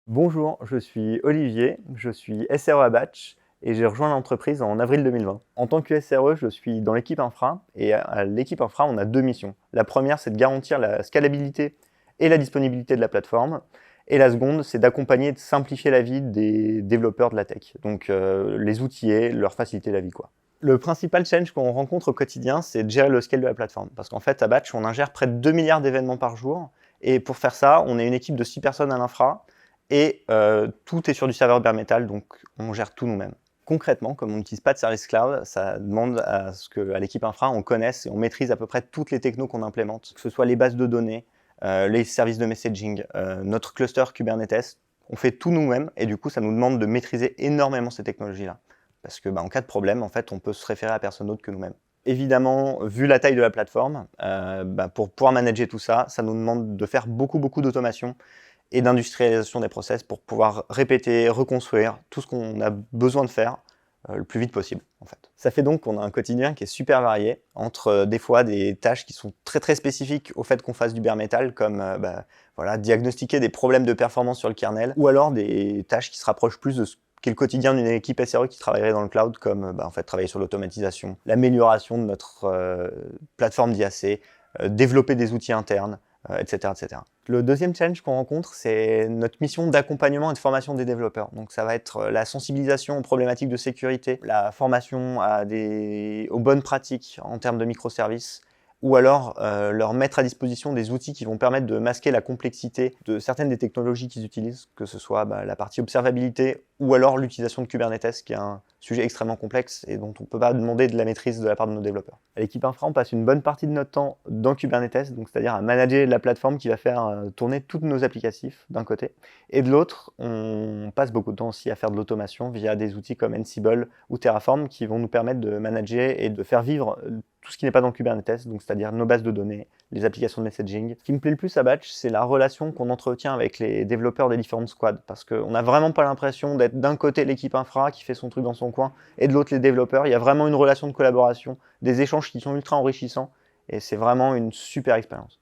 Bonjour, je suis Olivier, je suis SRE à Batch et j'ai rejoint l'entreprise en avril 2020. En tant que SRE, je suis dans l'équipe infra et à l'équipe infra, on a deux missions. La première, c'est de garantir la scalabilité et la disponibilité de la plateforme. Et la seconde, c'est d'accompagner et de simplifier la vie des développeurs de la tech. Donc les outiller, leur faciliter la vie, quoi. Le principal challenge qu'on rencontre au quotidien, c'est de gérer le scale de la plateforme. Parce qu'en fait, à Batch, on ingère près de 2 milliards d'événements par jour. Et pour faire ça, on est une équipe de 6 personnes à l'infra. Et tout est sur du serveur bare metal, donc on gère tout nous-mêmes. Concrètement, comme on n'utilise pas de service cloud, ça demande à ce qu'à l'équipe infra, on connaisse et on maîtrise à peu près toutes les technos qu'on implémente, que ce soit les bases de données, les services de messaging, notre cluster Kubernetes. On fait tout nous-mêmes et du coup, ça nous demande de maîtriser énormément ces technologies-là. Parce que en cas de problème, en fait, on peut se référer à personne d'autre que nous-mêmes. Évidemment, vu la taille de la plateforme, pour pouvoir manager tout ça, ça nous demande de faire beaucoup d'automation et d'industrialisation des process pour pouvoir répéter, reconstruire tout ce qu'on a besoin de faire le plus vite possible, en fait. Ça fait donc qu'on a un quotidien qui est super varié, entre des fois des tâches qui sont très spécifiques au fait qu'on fasse du bare metal, comme voilà, diagnostiquer des problèmes de performance sur le kernel, ou alors des tâches qui se rapprochent plus de ce qu'est le quotidien d'une équipe SRE qui travaillerait dans le cloud, comme en fait, travailler sur l'automatisation, l'amélioration de notre plateforme d'IAC, développer des outils internes, etc., etc. Le deuxième challenge qu'on rencontre, c'est notre mission d'accompagnement et de formation des développeurs. Donc ça va être la sensibilisation aux problématiques de sécurité, la formation aux bonnes pratiques en termes de microservices, ou alors leur mettre à disposition des outils qui vont permettre de masquer la complexité de certaines des technologies qu'ils utilisent, que ce soit la partie observabilité ou alors l'utilisation de Kubernetes, qui est un sujet extrêmement complexe et dont on ne peut pas demander de la maîtrise de la part de nos développeurs. À l'équipe infra, on passe une bonne partie de notre temps dans Kubernetes, donc c'est-à-dire à manager la plateforme qui va faire tourner tous nos applicatifs d'un côté. Et de l'autre, on passe beaucoup de temps aussi à faire de l'automation via des outils comme Ansible ou Terraform qui vont nous permettre de manager et de faire vivre tout ce qui n'est pas dans Kubernetes, donc c'est-à-dire nos bases de données, les applications de messaging. Ce qui me plaît le plus à Batch, c'est la relation qu'on entretient avec les développeurs des différentes squads, parce qu'on n'a vraiment pas l'impression d'être d'un côté l'équipe infra qui fait son truc dans son coin, et de l'autre les développeurs. Il y a vraiment une relation de collaboration, des échanges qui sont ultra enrichissants, et c'est vraiment une super expérience.